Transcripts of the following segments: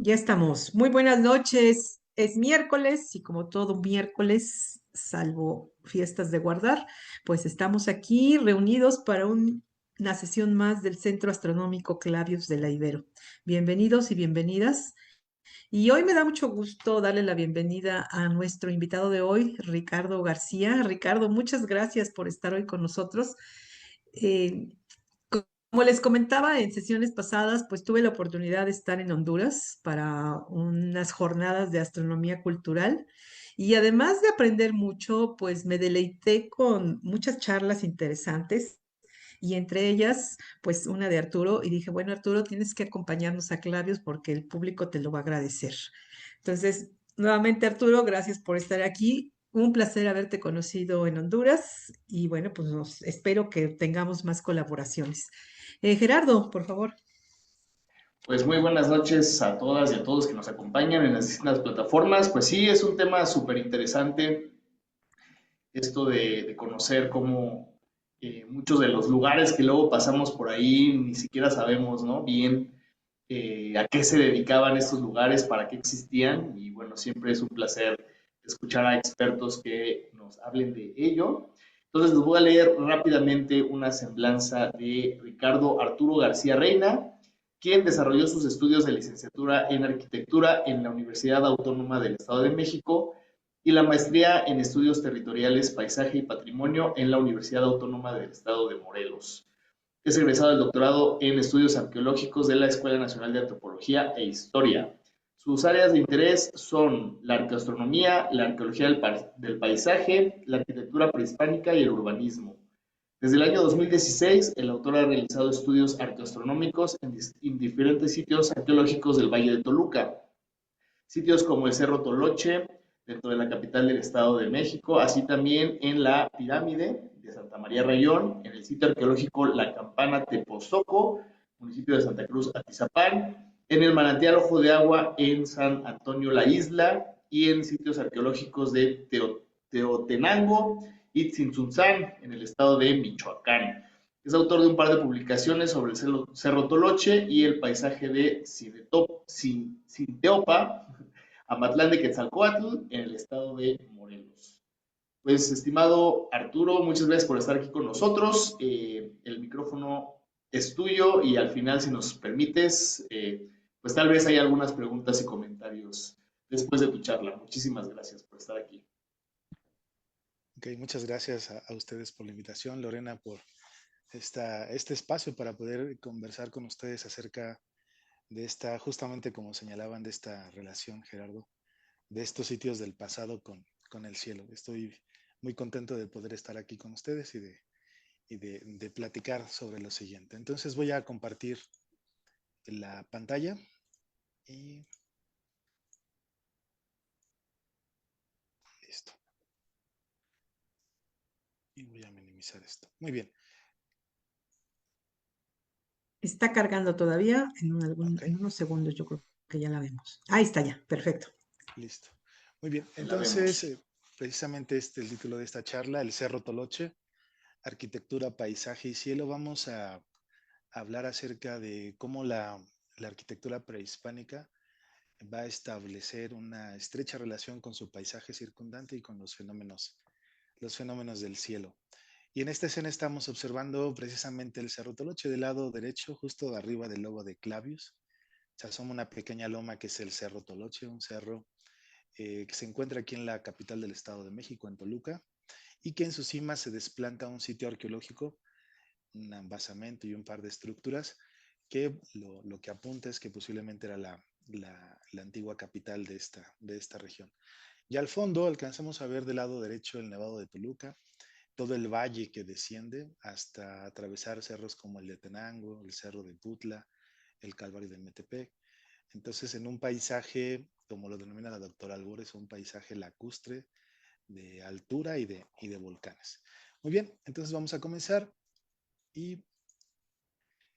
Ya estamos. Muy buenas noches. Es miércoles y como todo miércoles, salvo fiestas de guardar, pues estamos aquí reunidos para una sesión más del Centro Astronómico Clavius de la Ibero. Bienvenidos y bienvenidas. Y hoy me da mucho gusto darle la bienvenida a nuestro invitado de hoy, Ricardo García. Ricardo, muchas gracias por estar hoy con nosotros. Eh, Como les comentaba en sesiones pasadas, pues tuve la oportunidad de estar en Honduras para unas jornadas de astronomía cultural y además de aprender mucho, pues me deleité con muchas charlas interesantes y entre ellas, pues una de Arturo y dije, bueno, Arturo, tienes que acompañarnos a Clavios porque el público te lo va a agradecer. Entonces, nuevamente, Arturo, gracias por estar aquí. Un placer haberte conocido en Honduras y bueno, pues espero que tengamos más colaboraciones. Gerardo, por favor. Pues muy buenas noches a todas y a todos que nos acompañan en las distintas plataformas. Pues sí, es un tema súper interesante esto de conocer cómo muchos de los lugares que luego pasamos por ahí ni siquiera sabemos, ¿no? Bien a qué se dedicaban estos lugares, para qué existían. Y bueno, siempre es un placer escuchar a expertos que nos hablen de ello. Entonces les voy a leer rápidamente una semblanza de Ricardo Arturo García Reina, quien desarrolló sus estudios de licenciatura en arquitectura en la Universidad Autónoma del Estado de México y la maestría en estudios territoriales, paisaje y patrimonio en la Universidad Autónoma del Estado de Morelos. Es egresado del doctorado en estudios arqueológicos de la Escuela Nacional de Antropología e Historia. Sus áreas de interés son la arqueoastronomía, la arqueología del paisaje, la arquitectura prehispánica y el urbanismo. Desde el año 2016, el autor ha realizado estudios arqueoastronómicos en diferentes sitios arqueológicos del Valle de Toluca, sitios como el Cerro Toloche, dentro de la capital del Estado de México, así también en la pirámide de Santa María Rayón, en el sitio arqueológico La Campana Tepozoco, municipio de Santa Cruz, Atizapán, en el manantial Ojo de Agua en San Antonio La Isla y en sitios arqueológicos de Teotenango y Tzintzuntzán, en el estado de Michoacán. Es autor de un par de publicaciones sobre el Cerro Toloche y el paisaje de Sinteopa, Amatlán de Quetzalcóatl, en el estado de Morelos. Pues, estimado Arturo, muchas gracias por estar aquí con nosotros. El micrófono es tuyo y al final, si nos permites, pues tal vez hay algunas preguntas y comentarios después de tu charla. Muchísimas gracias por estar aquí. Ok, muchas gracias a ustedes por la invitación, Lorena, por este espacio para poder conversar con ustedes acerca de justamente como señalaban, de esta relación, Gerardo, de estos sitios del pasado con el cielo. Estoy muy contento de poder estar aquí con ustedes y de platicar sobre lo siguiente. Entonces voy a compartir la pantalla y listo. Y voy a minimizar esto. Muy bien, Está cargando todavía ok, en unos segundos, yo creo que ya la vemos. Ahí está ya, perfecto. listo. Muy bien, Ahí la entonces vemos. precisamente este es el título de esta charla, el Cerro Toloche, arquitectura, paisaje y cielo. Vamos a hablar acerca de cómo la arquitectura prehispánica va a establecer una estrecha relación con su paisaje circundante y con los fenómenos del cielo. Y en esta escena estamos observando precisamente el Cerro Toloche del lado derecho, justo arriba del logo de Clavius. Se asoma una pequeña loma que es el Cerro Toloche, un cerro que se encuentra aquí en la capital del Estado de México, en Toluca, y que en su cima se desplanta un sitio arqueológico, un embasamento y un par de estructuras que lo que apunta es que posiblemente era la antigua capital de esta región. Y al fondo alcanzamos a ver del lado derecho el Nevado de Toluca, todo el valle que desciende hasta atravesar cerros como el de Tenango, el Cerro de Putla, el Calvario de Metepec. Entonces, en un paisaje, como lo denomina la doctora Albores, un paisaje lacustre de altura y de volcanes. Muy bien, entonces vamos a comenzar. Y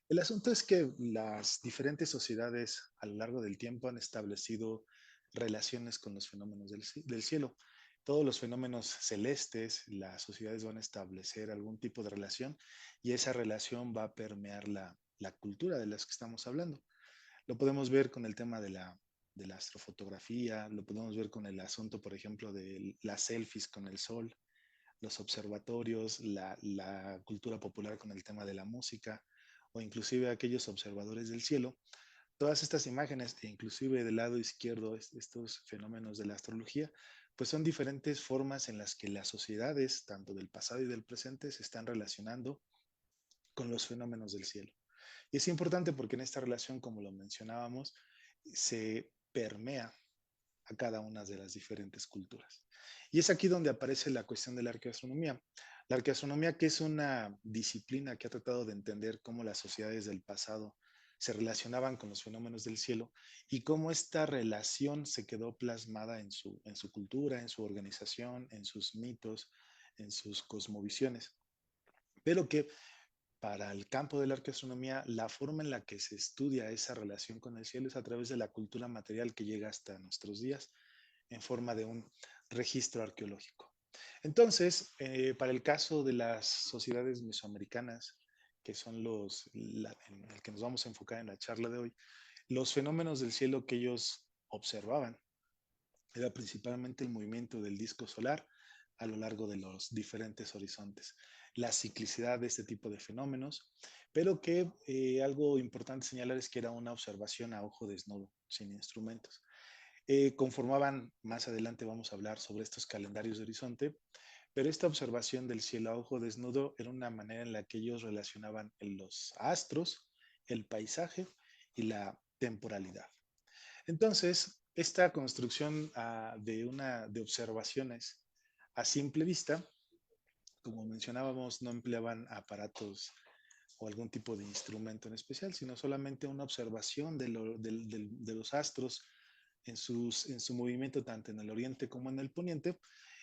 el asunto es que las diferentes sociedades a lo largo del tiempo han establecido relaciones con los fenómenos del cielo. Todos los fenómenos celestes, las sociedades van a establecer algún tipo de relación y esa relación va a permear la cultura de las que estamos hablando. Lo podemos ver con el tema de la astrofotografía, lo podemos ver con el asunto, por ejemplo, de las selfies con el sol, los observatorios, la cultura popular con el tema de la música, o inclusive aquellos observadores del cielo. Todas estas imágenes, e inclusive del lado izquierdo, estos fenómenos de la astrología, pues son diferentes formas en las que las sociedades, tanto del pasado y del presente, se están relacionando con los fenómenos del cielo. Y es importante porque en esta relación, como lo mencionábamos, se permea a cada una de las diferentes culturas. Y es aquí donde aparece la cuestión de la arqueoastronomía. La arqueoastronomía, que es una disciplina que ha tratado de entender cómo las sociedades del pasado se relacionaban con los fenómenos del cielo y cómo esta relación se quedó plasmada en su cultura, en su organización, en sus mitos, en sus cosmovisiones. Pero que para el campo de la arqueoastronomía, la forma en la que se estudia esa relación con el cielo es a través de la cultura material que llega hasta nuestros días en forma de un registro arqueológico. Entonces, para el caso de las sociedades mesoamericanas, que son en el que nos vamos a enfocar en la charla de hoy, los fenómenos del cielo que ellos observaban era principalmente el movimiento del disco solar a lo largo de los diferentes horizontes, la ciclicidad de este tipo de fenómenos, pero que algo importante señalar es que era una observación a ojo desnudo, sin instrumentos. Conformaban, más adelante vamos a hablar sobre estos calendarios de horizonte, pero esta observación del cielo a ojo desnudo era una manera en la que ellos relacionaban los astros, el paisaje y la temporalidad. Entonces, esta construcción de observaciones a simple vista, como mencionábamos, no empleaban aparatos o algún tipo de instrumento en especial, sino solamente una observación de los astros en su movimiento tanto en el oriente como en el poniente,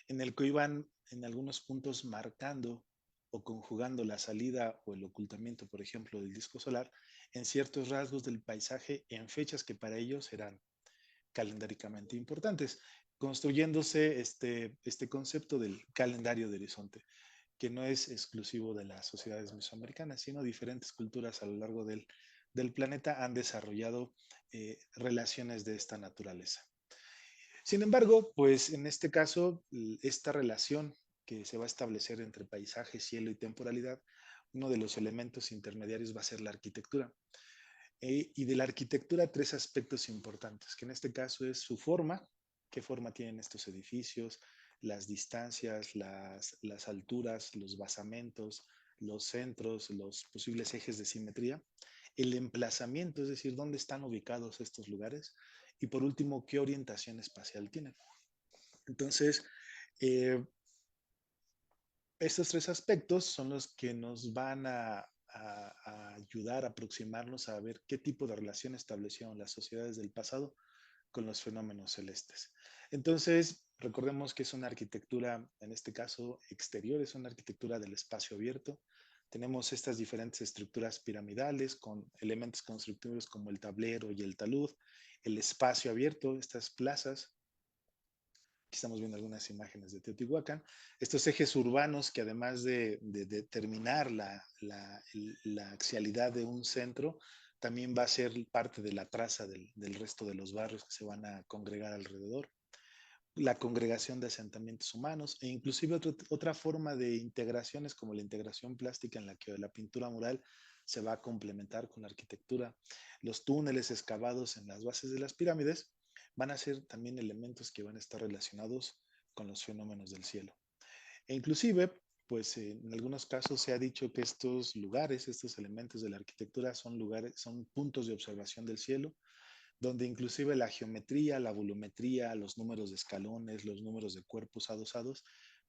en el que iban en algunos puntos marcando o conjugando la salida o el ocultamiento, por ejemplo, del disco solar en ciertos rasgos del paisaje en fechas que para ellos eran calendáricamente importantes, construyéndose este concepto del calendario de horizonte, que no es exclusivo de las sociedades mesoamericanas, sino diferentes culturas a lo largo del planeta han desarrollado relaciones de esta naturaleza. Sin embargo, pues en este caso, esta relación que se va a establecer entre paisaje, cielo y temporalidad, uno de los elementos intermediarios va a ser la arquitectura. Y de la arquitectura, tres aspectos importantes, que en este caso es su forma, qué forma tienen estos edificios, las distancias, las alturas, los basamentos, los centros, los posibles ejes de simetría, el emplazamiento, es decir, dónde están ubicados estos lugares, y por último, qué orientación espacial tienen. Entonces, estos tres aspectos son los que nos van a ayudar a aproximarnos a ver qué tipo de relación establecieron las sociedades del pasado con los fenómenos celestes. Entonces, recordemos que es una arquitectura, en este caso exterior, es una arquitectura del espacio abierto. Tenemos estas diferentes estructuras piramidales con elementos constructivos como el tablero y el talud, el espacio abierto, estas plazas. Aquí estamos viendo algunas imágenes de Teotihuacán. Estos ejes urbanos que además de determinar la axialidad de un centro, también va a ser parte de la traza del resto de los barrios que se van a congregar alrededor. La congregación de asentamientos humanos e inclusive otra forma de integraciones como la integración plástica en la que la pintura mural se va a complementar con la arquitectura. Los túneles excavados en las bases de las pirámides van a ser también elementos que van a estar relacionados con los fenómenos del cielo. E inclusive, pues en algunos casos se ha dicho que estos lugares, estos elementos de la arquitectura son lugares, son puntos de observación del cielo, donde inclusive la geometría, la volumetría, los números de escalones, los números de cuerpos adosados,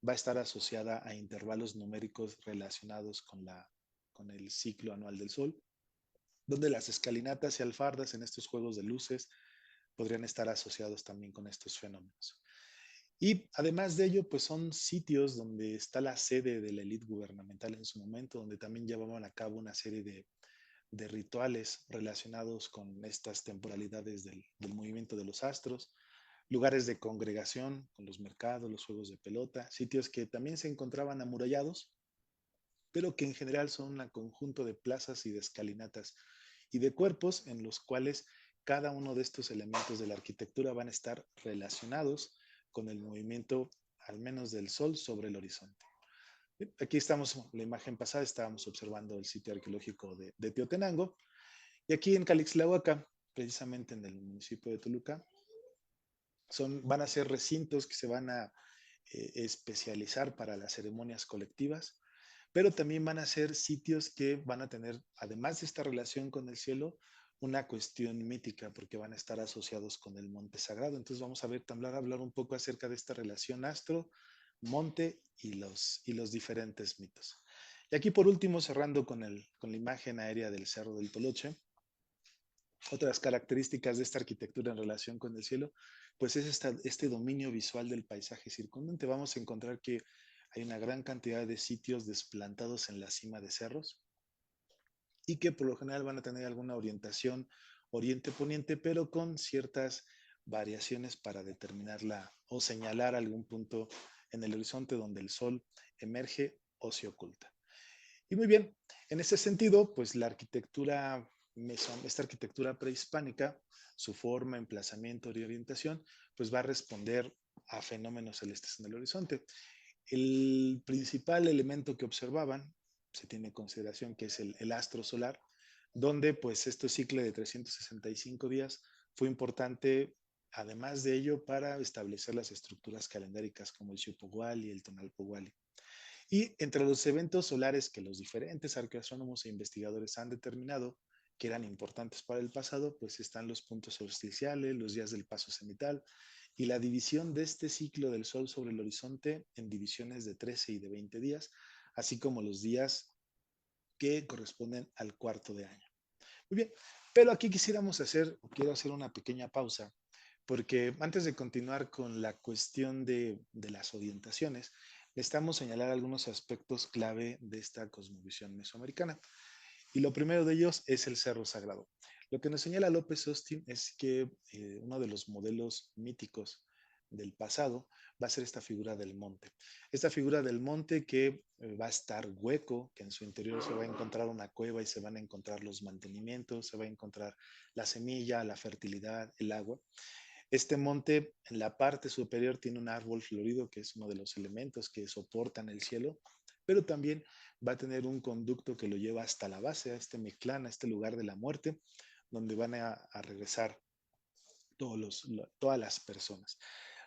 va a estar asociada a intervalos numéricos relacionados con el ciclo anual del Sol, donde las escalinatas y alfardas en estos juegos de luces podrían estar asociados también con estos fenómenos. Y además de ello, pues son sitios donde está la sede de la élite gubernamental en su momento, donde también llevaban a cabo una serie de rituales relacionados con estas temporalidades del movimiento de los astros, lugares de congregación con los mercados, los juegos de pelota, sitios que también se encontraban amurallados, pero que en general son un conjunto de plazas y de escalinatas y de cuerpos en los cuales cada uno de estos elementos de la arquitectura van a estar relacionados con el movimiento, al menos del sol, sobre el horizonte. Aquí estamos, la imagen pasada, estábamos observando el sitio arqueológico de Teotenango, y aquí en Calixtlahuaca, precisamente en el municipio de Toluca, van a ser recintos que se van a especializar para las ceremonias colectivas, pero también van a ser sitios que van a tener, además de esta relación con el cielo, una cuestión mítica, porque van a estar asociados con el monte sagrado. Entonces vamos a ver, hablar un poco acerca de esta relación astro, monte y los diferentes mitos. Y aquí por último, cerrando con la imagen aérea del Cerro del Toloche, otras características de esta arquitectura en relación con el cielo, pues es este dominio visual del paisaje circundante. Vamos a encontrar que hay una gran cantidad de sitios desplantados en la cima de cerros y que por lo general van a tener alguna orientación oriente-poniente, pero con ciertas variaciones para determinarla o señalar algún punto en el horizonte donde el sol emerge o se oculta. Y muy bien, en ese sentido, pues la arquitectura, esta arquitectura prehispánica, su forma, emplazamiento y orientación, pues va a responder a fenómenos celestes en el horizonte. El principal elemento que observaban, se tiene en consideración que es el astro solar, donde pues este ciclo de 365 días fue importante, además de ello, para establecer las estructuras calendáricas como el Xiuhpohualli y el Tonalpohualli. Y entre los eventos solares que los diferentes arqueoastrónomos e investigadores han determinado que eran importantes para el pasado, pues están los puntos solsticiales, los días del paso cenital y la división de este ciclo del Sol sobre el horizonte en divisiones de 13 y de 20 días, así como los días que corresponden al cuarto de año. Muy bien, pero aquí quiero hacer una pequeña pausa, porque antes de continuar con la cuestión de las orientaciones, necesitamos señalar algunos aspectos clave de esta cosmovisión mesoamericana. Y lo primero de ellos es el Cerro Sagrado. Lo que nos señala López Austin es que uno de los modelos míticos del pasado va a ser esta figura del monte. Esta figura del monte que va a estar hueco, que en su interior se va a encontrar una cueva y se van a encontrar los mantenimientos, se va a encontrar la semilla, la fertilidad, el agua. Este monte en la parte superior tiene un árbol florido, que es uno de los elementos que soportan el cielo, pero también va a tener un conducto que lo lleva hasta la base, a este Mictlán, a este lugar de la muerte, donde van a regresar todas las personas.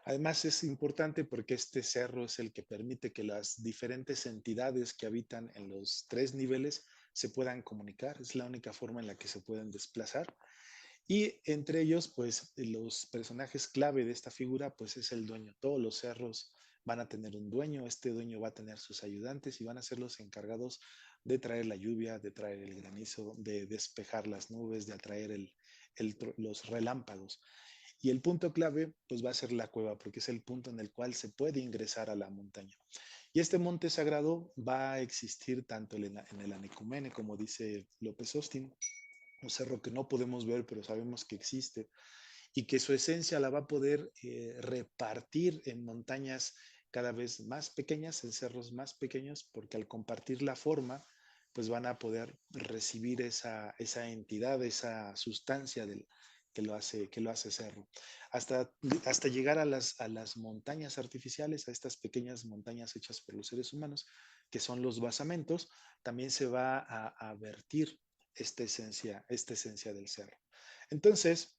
Además es importante porque este cerro es el que permite que las diferentes entidades que habitan en los 3 niveles se puedan comunicar, es la única forma en la que se pueden desplazar. Y entre ellos, pues los personajes clave de esta figura, pues es el dueño. Todos los cerros van a tener un dueño, este dueño va a tener sus ayudantes y van a ser los encargados de traer la lluvia, de traer el granizo, de despejar las nubes, de atraer los relámpagos. Y el punto clave, pues va a ser la cueva, porque es el punto en el cual se puede ingresar a la montaña. Y este monte sagrado va a existir tanto en el Anecumene, como dice López Austin, un cerro que no podemos ver, pero sabemos que existe, y que su esencia la va a poder repartir en montañas cada vez más pequeñas, en cerros más pequeños, porque al compartir la forma, pues van a poder recibir esa entidad, esa sustancia que lo hace cerro. Hasta llegar a las montañas artificiales, a estas pequeñas montañas hechas por los seres humanos, que son los basamentos, también se va a vertir esta esencia del cerro. Entonces,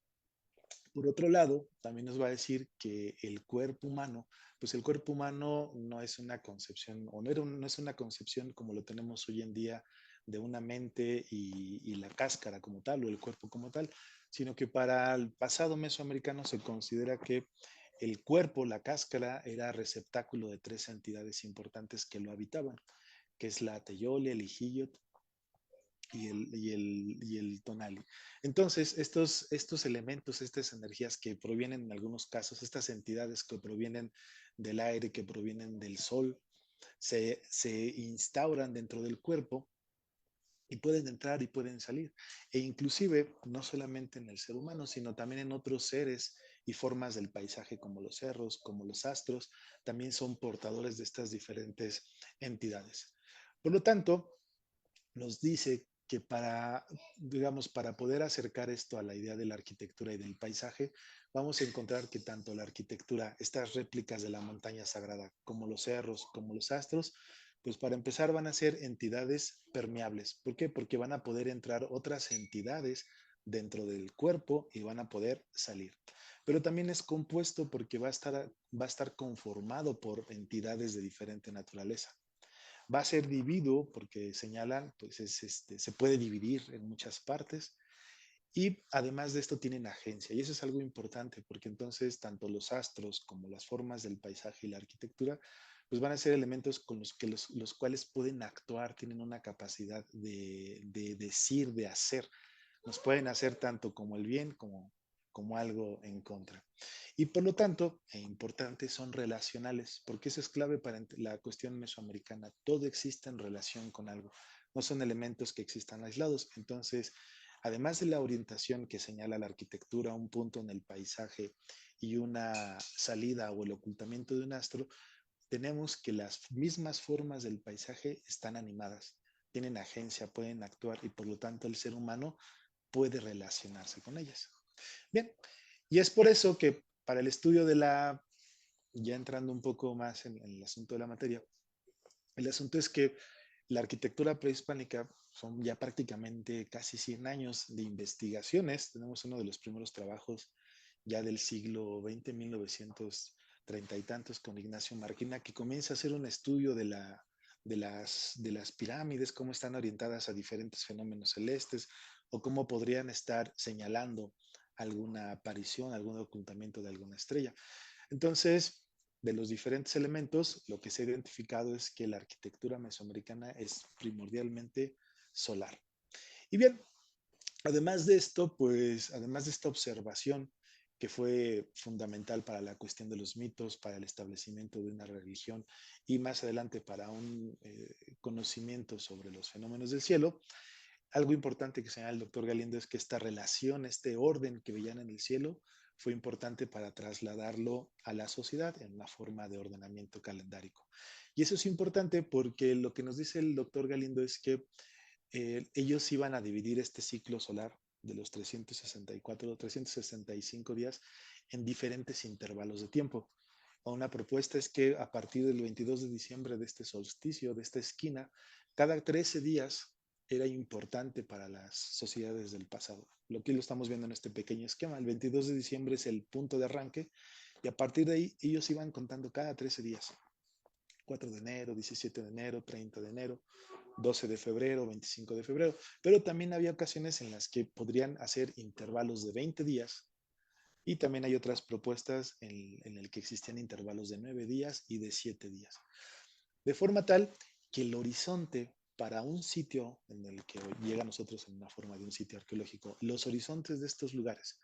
por otro lado, también nos va a decir que el cuerpo humano, pues el cuerpo humano no es una concepción, o no es una concepción como lo tenemos hoy en día de una mente y la cáscara como tal, o el cuerpo como tal, sino que para el pasado mesoamericano se considera que el cuerpo, la cáscara, era receptáculo de 3 entidades importantes que lo habitaban, que es la Teyole, el Ijillot y el tonali. Entonces, estos elementos, estas energías que provienen en algunos casos, estas entidades que provienen del aire, que provienen del sol, se instauran dentro del cuerpo y pueden entrar y pueden salir. E inclusive, no solamente en el ser humano, sino también en otros seres y formas del paisaje como los cerros, como los astros, también son portadores de estas diferentes entidades. Por lo tanto, nos dice que para, digamos, para poder acercar esto a la idea de la arquitectura y del paisaje, vamos a encontrar que tanto la arquitectura, estas réplicas de la montaña sagrada, como los cerros, como los astros, pues para empezar van a ser entidades permeables. ¿Por qué? Porque van a poder entrar otras entidades dentro del cuerpo y van a poder salir. Pero también es compuesto porque va a estar conformado por entidades de diferente naturaleza. Va a ser dividido porque señalan, pues se puede dividir en muchas partes y además de esto tienen agencia. Y eso es algo importante porque entonces tanto los astros como las formas del paisaje y la arquitectura, pues van a ser elementos con los que los cuales pueden actuar, tienen una capacidad de decir, de hacer. Nos pueden hacer tanto como el bien como algo en contra. Y por lo tanto, e importante, son relacionales, porque eso es clave para la cuestión mesoamericana. Todo existe en relación con algo. No son elementos que existan aislados. Entonces, además de la orientación que señala la arquitectura, un punto en el paisaje y una salida o el ocultamiento de un astro, tenemos que las mismas formas del paisaje están animadas, tienen agencia, pueden actuar y por lo tanto el ser humano puede relacionarse con ellas. Bien, y es por eso que para el estudio ya entrando un poco más en el asunto de la materia, el asunto es que la arquitectura prehispánica son ya prácticamente casi 100 años de investigaciones. Tenemos uno de los primeros trabajos ya del siglo XX, 1930 y tantos, con Ignacio Marquina, que comienza a hacer un estudio de las pirámides, cómo están orientadas a diferentes fenómenos celestes o cómo podrían estar señalando alguna aparición, algún ocultamiento de alguna estrella. Entonces, de los diferentes elementos, lo que se ha identificado es que la arquitectura mesoamericana es primordialmente solar. Y bien, además de esto, pues, además de esta observación que fue fundamental para la cuestión de los mitos, para el establecimiento de una religión y más adelante para un conocimiento sobre los fenómenos del cielo, algo importante que señala el doctor Galindo es que esta relación, este orden que veían en el cielo, fue importante para trasladarlo a la sociedad en una forma de ordenamiento calendárico. Y eso es importante porque lo que nos dice el doctor Galindo es que ellos iban a dividir este ciclo solar de los 364 o 365 días en diferentes intervalos de tiempo. Una propuesta es que a partir del 22 de diciembre de este solsticio, de esta esquina, cada 13 días era importante para las sociedades del pasado. Lo que lo estamos viendo en este pequeño esquema. El 22 de diciembre es el punto de arranque y a partir de ahí ellos iban contando cada 13 días. 4 de enero, 17 de enero, 30 de enero, 12 de febrero, 25 de febrero. Pero también había ocasiones en las que podrían hacer intervalos de 20 días y también hay otras propuestas en el que existían intervalos de 9 días y de 7 días. De forma tal que el horizonte para un sitio en el que llega a nosotros en una forma de un sitio arqueológico, los horizontes de estos lugares,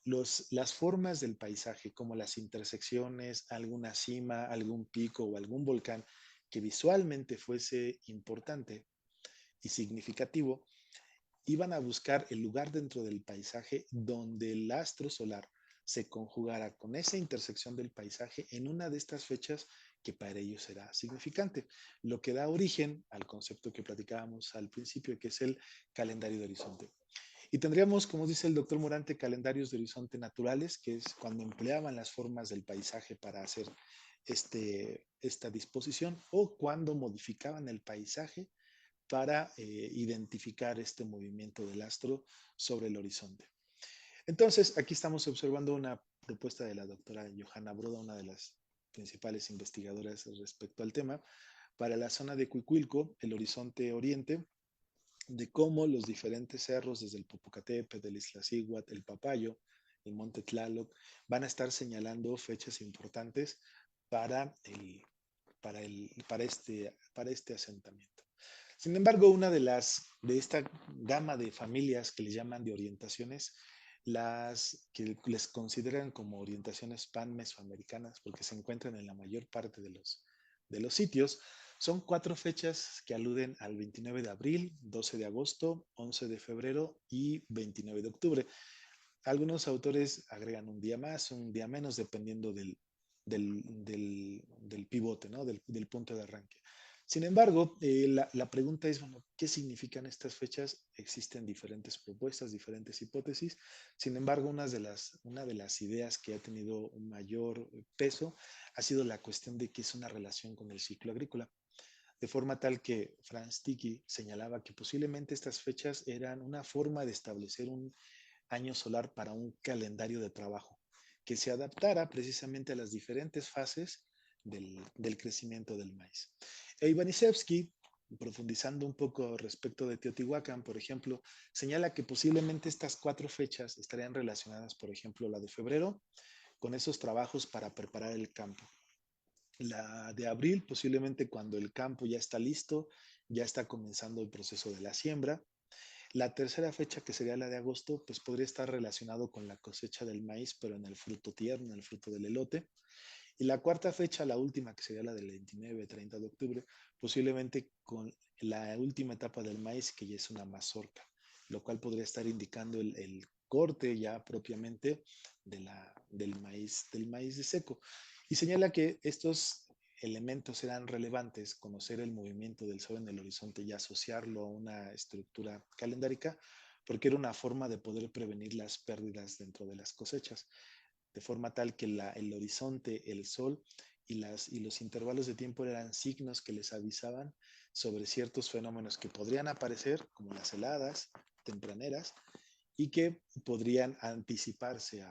las formas del paisaje, como las intersecciones, alguna cima, algún pico o algún volcán que visualmente fuese importante y significativo, iban a buscar el lugar dentro del paisaje donde el astro solar se conjugara con esa intersección del paisaje en una de estas fechas que para ellos será significante, lo que da origen al concepto que platicábamos al principio, que es el calendario de horizonte. Y tendríamos, como dice el doctor Morante, calendarios de horizonte naturales, que es cuando empleaban las formas del paisaje para hacer esta disposición, o cuando modificaban el paisaje para identificar este movimiento del astro sobre el horizonte. Entonces, aquí estamos observando una propuesta de la doctora Johanna Broda, una de las principales investigadoras respecto al tema, para la zona de Cuicuilco, el horizonte oriente, de cómo los diferentes cerros, desde el Popocatépetl, el Iztaccíhuatl, el Papayo, el Monte Tlaloc, van a estar señalando fechas importantes para, este asentamiento. Sin embargo, una de esta gama de familias que les llaman de orientaciones, las que les consideran como orientaciones pan-mesoamericanas, porque se encuentran en la mayor parte de los sitios, son 4 fechas que aluden al 29 de abril, 12 de agosto, 11 de febrero y 29 de octubre. Algunos autores agregan un día más, un día menos, dependiendo del pivote, ¿no? del punto de arranque. Sin embargo, la pregunta es, bueno, ¿qué significan estas fechas? Existen diferentes propuestas, diferentes hipótesis. Sin embargo, una de las ideas que ha tenido un mayor peso ha sido la cuestión de que es una relación con el ciclo agrícola. De forma tal que Franz Tiki señalaba que posiblemente estas fechas eran una forma de establecer un año solar para un calendario de trabajo que se adaptara precisamente a las diferentes fases del crecimiento del maíz. Ivanishevsky, profundizando un poco respecto de Teotihuacán, por ejemplo, señala que posiblemente estas 4 fechas estarían relacionadas, por ejemplo, la de febrero, con esos trabajos para preparar el campo. La de abril, posiblemente cuando el campo ya está listo, ya está comenzando el proceso de la siembra. La tercera fecha, que sería la de agosto, pues podría estar relacionado con la cosecha del maíz, pero en el fruto tierno, en el fruto del elote. Y la cuarta fecha, la última, que sería la del 29-30 de octubre, posiblemente con la última etapa del maíz, que ya es una mazorca, lo cual podría estar indicando el corte ya propiamente del maíz de seco. Y señala que estos elementos eran relevantes, conocer el movimiento del sol en el horizonte y asociarlo a una estructura calendárica, porque era una forma de poder prevenir las pérdidas dentro de las cosechas, de forma tal que el horizonte, el sol y los intervalos de tiempo eran signos que les avisaban sobre ciertos fenómenos que podrían aparecer, como las heladas tempraneras, y que podrían anticiparse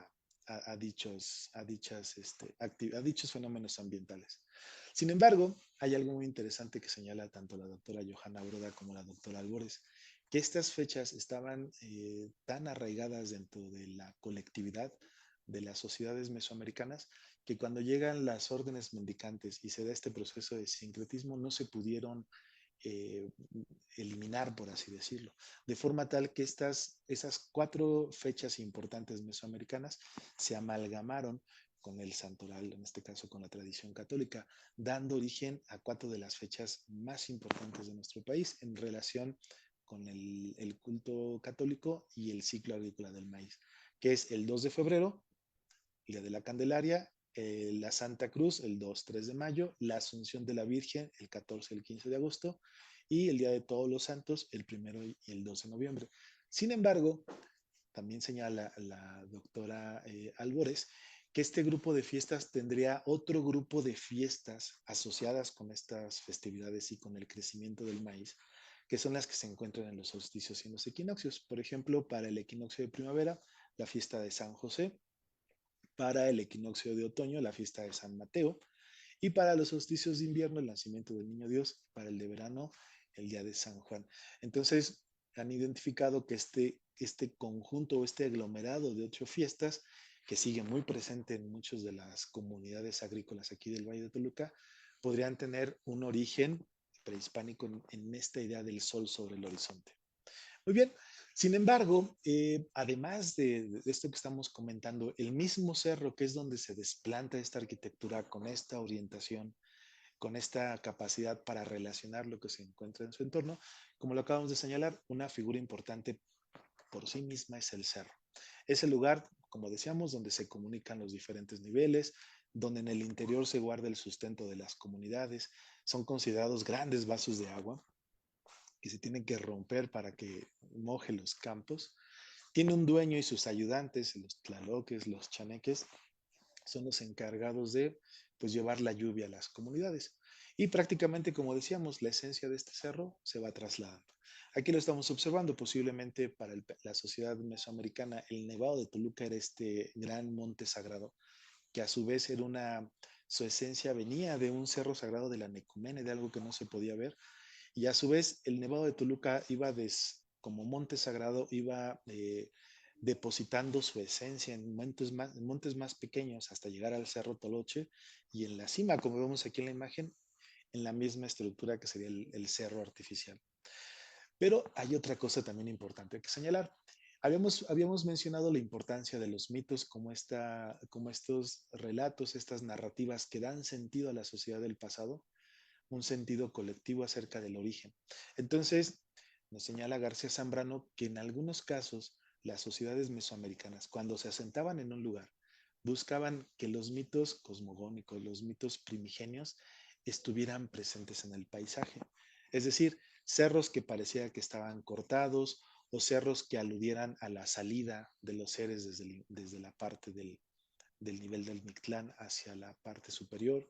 a dichos fenómenos ambientales. Sin embargo, hay algo muy interesante que señala tanto la doctora Johanna Broda como la doctora Albores, que estas fechas estaban tan arraigadas dentro de la colectividad de las sociedades mesoamericanas que cuando llegan las órdenes mendicantes y se da este proceso de sincretismo no se pudieron eh, eliminar, por así decirlo, de forma tal que esas 4 fechas importantes mesoamericanas se amalgamaron con el santoral, en este caso con la tradición católica, dando origen a 4 de las fechas más importantes de nuestro país en relación con el culto católico y el ciclo agrícola del maíz, que es el 2 de febrero, el Día de la Candelaria, la Santa Cruz el 2-3 de mayo, la Asunción de la Virgen el 14 y el 15 de agosto y el Día de Todos los Santos el 1 y el 2 de noviembre. Sin embargo, también señala la doctora Albores que este grupo de fiestas tendría otro grupo de fiestas asociadas con estas festividades y con el crecimiento del maíz, que son las que se encuentran en los solsticios y en los equinoccios. Por ejemplo, para el equinoccio de primavera, la fiesta de San José; para el equinoccio de otoño, la fiesta de San Mateo; y para los solsticios de invierno, el nacimiento del Niño Dios; para el de verano, el día de San Juan. Entonces, han identificado que este conjunto o este aglomerado de 8 fiestas, que sigue muy presente en muchas de las comunidades agrícolas aquí del Valle de Toluca, podrían tener un origen prehispánico en esta idea del sol sobre el horizonte. Muy bien, sin embargo, además de esto que estamos comentando, el mismo cerro, que es donde se desplanta esta arquitectura con esta orientación, con esta capacidad para relacionar lo que se encuentra en su entorno, como lo acabamos de señalar, una figura importante por sí misma es el cerro. Es el lugar, como decíamos, donde se comunican los diferentes niveles, donde en el interior se guarda el sustento de las comunidades, son considerados grandes vasos de agua que se tienen que romper para que moje los campos. Tiene un dueño y sus ayudantes, los tlaloques, los chaneques, son los encargados de pues llevar la lluvia a las comunidades. Y prácticamente, como decíamos, la esencia de este cerro se va trasladando. Aquí lo estamos observando, posiblemente para la sociedad mesoamericana, el Nevado de Toluca era este gran monte sagrado, que a su vez su esencia venía de un cerro sagrado de la Necumene, de algo que no se podía ver, y a su vez el Nevado de Toluca como monte sagrado, iba depositando su esencia en montes más pequeños hasta llegar al Cerro Toloche y en la cima, como vemos aquí en la imagen, en la misma estructura que sería el cerro artificial. Pero hay otra cosa también importante que señalar. Habíamos mencionado la importancia de los mitos como estos relatos, estas narrativas que dan sentido a la sociedad del pasado, un sentido colectivo acerca del origen. Entonces, nos señala García Zambrano que en algunos casos las sociedades mesoamericanas, cuando se asentaban en un lugar, buscaban que los mitos cosmogónicos, los mitos primigenios, estuvieran presentes en el paisaje. Es decir, cerros que parecía que estaban cortados o cerros que aludieran a la salida de los seres desde la parte del nivel del Mictlán hacia la parte superior,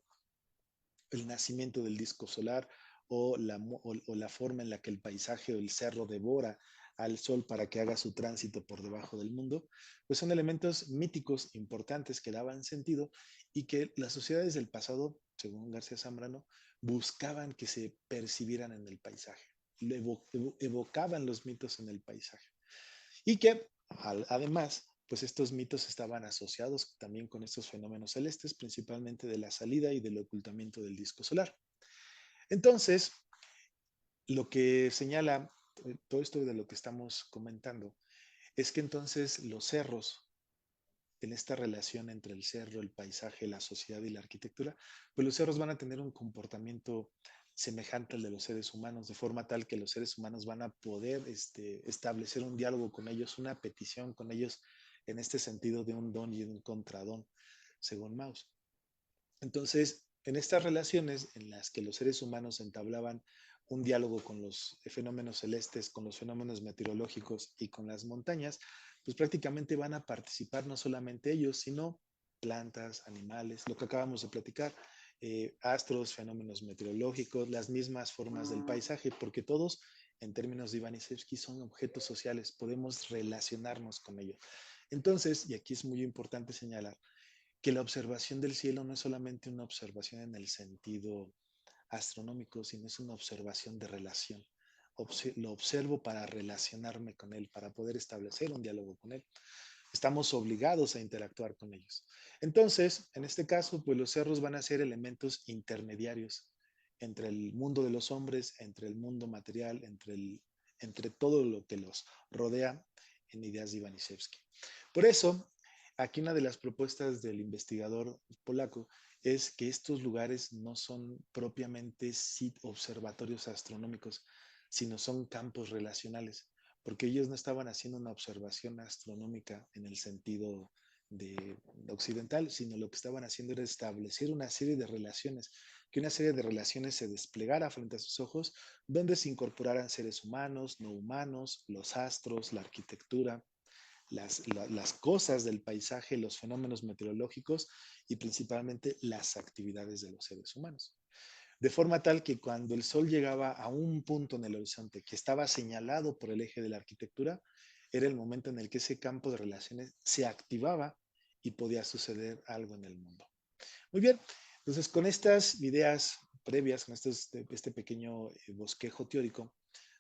el nacimiento del disco solar o la forma en la que el paisaje o el cerro devora al sol para que haga su tránsito por debajo del mundo, pues son elementos míticos importantes que daban sentido y que las sociedades del pasado, según García Zambrano, buscaban que se percibieran en el paisaje, evocaban los mitos en el paisaje y que además pues estos mitos estaban asociados también con estos fenómenos celestes, principalmente de la salida y del ocultamiento del disco solar. Entonces, lo que señala todo esto de lo que estamos comentando es que entonces los cerros, en esta relación entre el cerro, el paisaje, la sociedad y la arquitectura, pues los cerros van a tener un comportamiento semejante al de los seres humanos, de forma tal que los seres humanos van a poder establecer un diálogo con ellos, una petición con ellos, en este sentido de un don y un contradón, según Mauss. Entonces, en estas relaciones en las que los seres humanos entablaban un diálogo con los fenómenos celestes, con los fenómenos meteorológicos y con las montañas, pues prácticamente van a participar no solamente ellos, sino plantas, animales, lo que acabamos de platicar, astros, fenómenos meteorológicos, las mismas formas del paisaje, porque todos, en términos de Ivaniševski, son objetos sociales, podemos relacionarnos con ellos. Entonces, y aquí es muy importante señalar, que la observación del cielo no es solamente una observación en el sentido astronómico, sino es una observación de relación. Lo observo para relacionarme con él, para poder establecer un diálogo con él. Estamos obligados a interactuar con ellos. Entonces, en este caso, pues los cerros van a ser elementos intermediarios entre el mundo de los hombres, entre el mundo material, entre todo lo que los rodea en ideas de Ivaniševski. Por eso, aquí una de las propuestas del investigador polaco es que estos lugares no son propiamente observatorios astronómicos, sino son campos relacionales, porque ellos no estaban haciendo una observación astronómica en el sentido occidental, sino lo que estaban haciendo era establecer una serie de relaciones, que una serie de relaciones se desplegara frente a sus ojos, donde se incorporaran seres humanos, no humanos, los astros, la arquitectura, las cosas del paisaje, los fenómenos meteorológicos y principalmente las actividades de los seres humanos. De forma tal que cuando el sol llegaba a un punto en el horizonte que estaba señalado por el eje de la arquitectura, era el momento en el que ese campo de relaciones se activaba y podía suceder algo en el mundo. Muy bien, entonces con estas ideas previas, con este pequeño bosquejo teórico,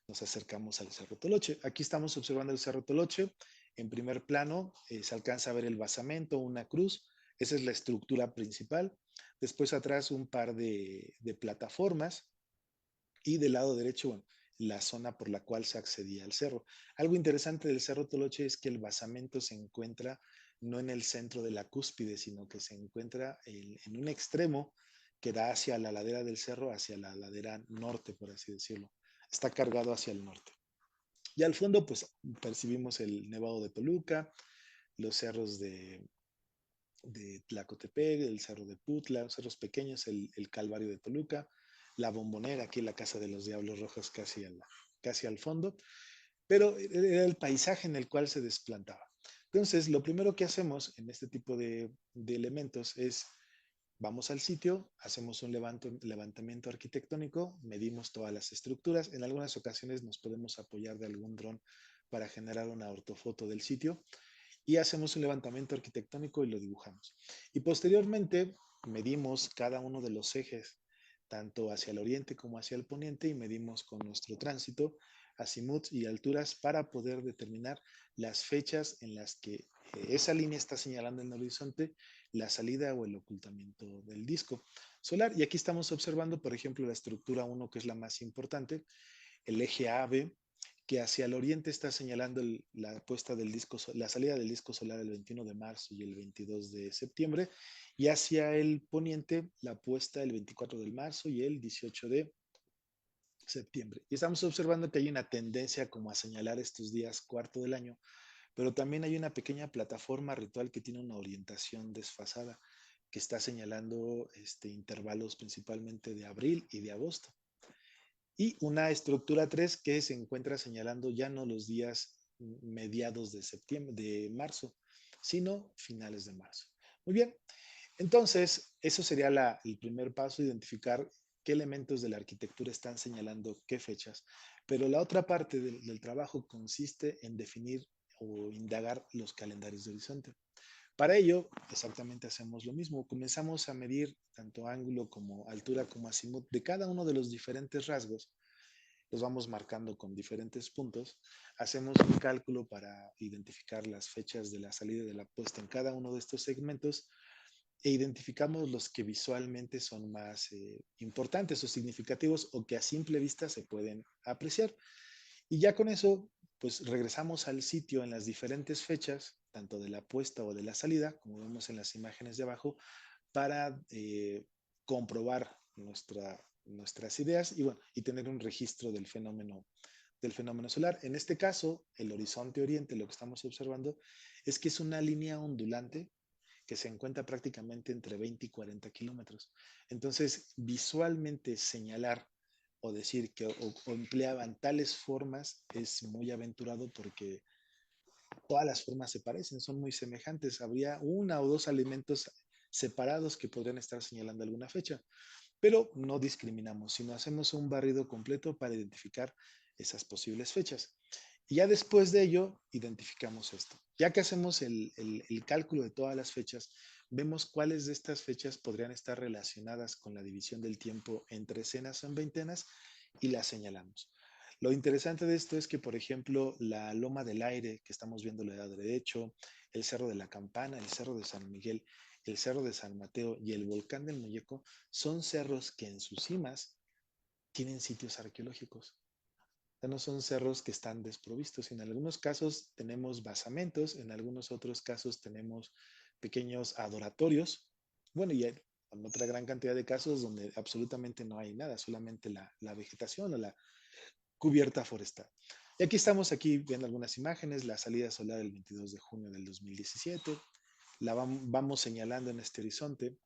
nos acercamos al Cerro Toloche. Aquí estamos observando el Cerro Toloche. En primer plano se alcanza a ver el basamento, una cruz. Esa es la estructura principal. Después atrás un par de plataformas y del lado derecho, bueno, la zona por la cual se accedía al cerro. Algo interesante del Cerro Toloche es que el basamento se encuentra no en el centro de la cúspide, sino que se encuentra en un extremo que da hacia la ladera del cerro, hacia la ladera norte, por así decirlo. Está cargado hacia el norte. Y al fondo, pues percibimos el Nevado de Toluca, los cerros de Tlacotepec, el cerro de Putla, los cerros pequeños, el Calvario de Toluca, la Bombonera, aquí la Casa de los Diablos Rojos casi al fondo, pero era el paisaje en el cual se desplantaba. Entonces, lo primero que hacemos en este tipo de elementos es vamos al sitio, hacemos un levantamiento arquitectónico, medimos todas las estructuras. En algunas ocasiones nos podemos apoyar de algún dron para generar una ortofoto del sitio y hacemos un levantamiento arquitectónico y lo dibujamos. Y posteriormente medimos cada uno de los ejes, tanto hacia el oriente como hacia el poniente, y medimos con nuestro tránsito azimuts y alturas para poder determinar las fechas en las que esa línea está señalando en el horizonte la salida o el ocultamiento del disco solar. Y aquí estamos observando, por ejemplo, la estructura 1, que es la más importante, el eje AB, que hacia el oriente está señalando la puesta del la salida del disco solar el 21 de marzo y el 22 de septiembre, y hacia el poniente la puesta el 24 de marzo y el 18 de septiembre. Y estamos observando que hay una tendencia como a señalar estos días cuarto del año, pero también hay una pequeña plataforma ritual que tiene una orientación desfasada, que está señalando intervalos principalmente de abril y de agosto. Y una estructura 3 que se encuentra señalando ya no los días mediados de septiembre, de marzo, sino finales de marzo. Muy bien, entonces eso sería el primer paso, identificar qué elementos de la arquitectura están señalando qué fechas. Pero la otra parte del trabajo consiste en definir o indagar los calendarios de horizonte. Para ello, exactamente hacemos lo mismo. Comenzamos a medir tanto ángulo como altura como azimut de cada uno de los diferentes rasgos. Los vamos marcando con diferentes puntos. Hacemos un cálculo para identificar las fechas de la salida y de la puesta en cada uno de estos segmentos e identificamos los que visualmente son más importantes o significativos o que a simple vista se pueden apreciar. Y ya con eso, pues regresamos al sitio en las diferentes fechas, tanto de la puesta o de la salida, como vemos en las imágenes de abajo, para comprobar nuestras ideas y, bueno, y tener un registro del fenómeno solar. En este caso, el horizonte oriente, lo que estamos observando es que es una línea ondulante que se encuentra prácticamente entre 20 y 40 kilómetros. Entonces, visualmente señalar o decir que o empleaban tales formas es muy aventurado porque todas las formas se parecen, son muy semejantes. Habría una o dos elementos separados que podrían estar señalando alguna fecha, pero no discriminamos, sino hacemos un barrido completo para identificar esas posibles fechas. Y ya después de ello, identificamos esto. Ya que hacemos el cálculo de todas las fechas, vemos cuáles de estas fechas podrían estar relacionadas con la división del tiempo en trecenas o en veintenas y las señalamos. Lo interesante de esto es que, por ejemplo, la Loma del Aire, que estamos viendo del lado derecho, el Cerro de la Campana, el Cerro de San Miguel, el Cerro de San Mateo y el Volcán del Muñeco, son cerros que en sus cimas tienen sitios arqueológicos. O sea, no son cerros que están desprovistos. En algunos casos tenemos basamentos, en algunos otros casos tenemos pequeños adoratorios. Bueno, y hay otra gran cantidad de casos donde absolutamente no hay nada, solamente la vegetación o la cubierta forestal. Y aquí viendo algunas imágenes, la salida solar el 22 de junio del 2017, la vamos señalando en este horizonte,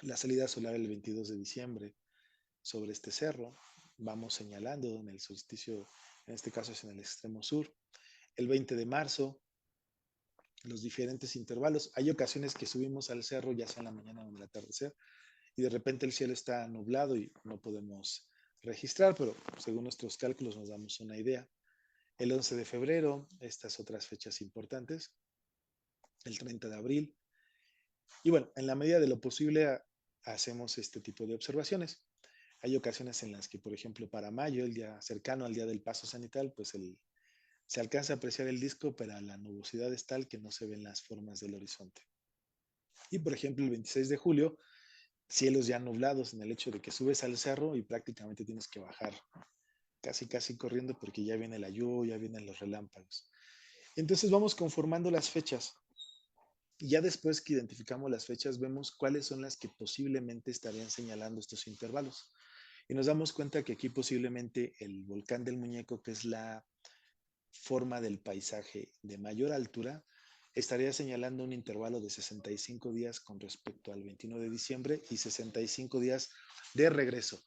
la salida solar el 22 de diciembre sobre este cerro, vamos señalando en el solsticio, en este caso es en el extremo sur, el 20 de marzo, los diferentes intervalos. Hay ocasiones que subimos al cerro, ya sea en la mañana o en el atardecer, y de repente el cielo está nublado y no podemos registrar, pero según nuestros cálculos nos damos una idea. El 11 de febrero, estas otras fechas importantes, el 30 de abril. Y bueno, en la medida de lo posible hacemos este tipo de observaciones. Hay ocasiones en las que, por ejemplo, para mayo, el día cercano al día del paso cenital, pues se alcanza a apreciar el disco, pero la nubosidad es tal que no se ven las formas del horizonte. Y, por ejemplo, el 26 de julio, cielos ya nublados en el hecho de que subes al cerro y prácticamente tienes que bajar casi corriendo porque ya viene la lluvia, ya vienen los relámpagos. Entonces vamos conformando las fechas. Y ya después que identificamos las fechas, vemos cuáles son las que posiblemente estarían señalando estos intervalos. Y nos damos cuenta que aquí posiblemente el Volcán del Muñeco, que es la forma del paisaje de mayor altura, estaría señalando un intervalo de 65 días con respecto al 21 de diciembre y 65 días de regreso.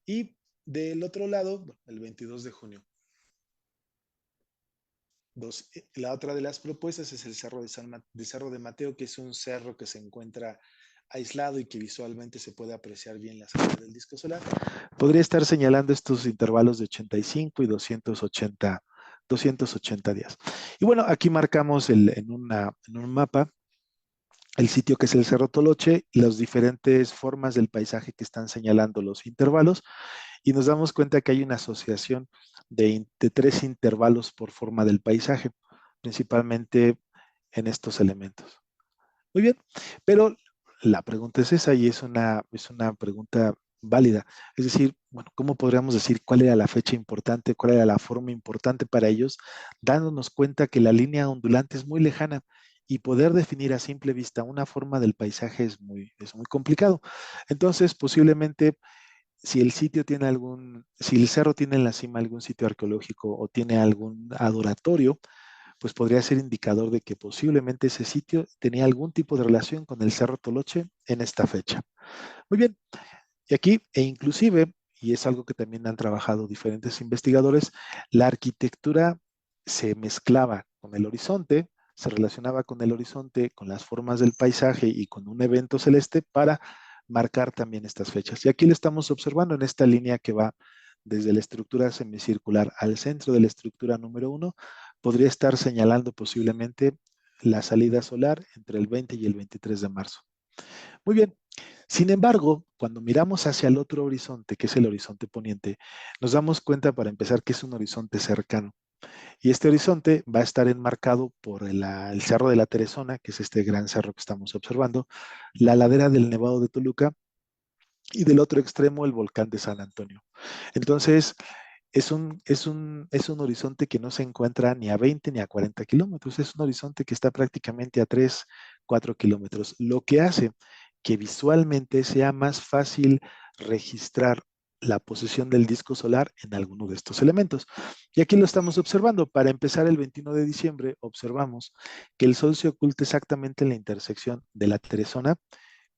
Y del otro lado, el 22 de junio. La otra de las propuestas es el Cerro de Mateo, que es un cerro que se encuentra aislado y que visualmente se puede apreciar bien la salida del disco solar. Podría estar señalando estos intervalos de 85 y 280 días. Y bueno, aquí marcamos en un mapa el sitio que es el Cerro Toloche y las diferentes formas del paisaje que están señalando los intervalos. Y nos damos cuenta que hay una asociación de 3 intervalos por forma del paisaje, principalmente en estos elementos. Muy bien, pero la pregunta es esa y es una pregunta válida. Es decir, bueno, ¿cómo podríamos decir cuál era la fecha importante, cuál era la forma importante para ellos, dándonos cuenta que la línea ondulante es muy lejana y poder definir a simple vista una forma del paisaje es muy complicado? Entonces, posiblemente si el sitio tiene si el cerro tiene en la cima algún sitio arqueológico o tiene algún adoratorio, pues podría ser indicador de que posiblemente ese sitio tenía algún tipo de relación con el Cerro Toloche en esta fecha. Muy bien, y aquí, e inclusive, y es algo que también han trabajado diferentes investigadores, la arquitectura se mezclaba con el horizonte, se relacionaba con el horizonte, con las formas del paisaje y con un evento celeste para marcar también estas fechas. Y aquí lo estamos observando en esta línea que va desde la estructura semicircular al centro de la estructura número 1, podría estar señalando posiblemente la salida solar entre el 20 y el 23 de marzo. Muy bien. Sin embargo, cuando miramos hacia el otro horizonte, que es el horizonte poniente, nos damos cuenta para empezar que es un horizonte cercano. Y este horizonte va a estar enmarcado por el Cerro de la Teresona, que es este gran cerro que estamos observando, la ladera del Nevado de Toluca y del otro extremo el volcán de San Antonio. Entonces, es un horizonte que no se encuentra ni a 20 ni a 40 kilómetros, es un horizonte que está prácticamente a 3, 4 kilómetros, lo que hace que visualmente sea más fácil registrar la posición del disco solar en alguno de estos elementos. Y aquí lo estamos observando. Para empezar, el 21 de diciembre observamos que el Sol se oculta exactamente en la intersección de la Teresona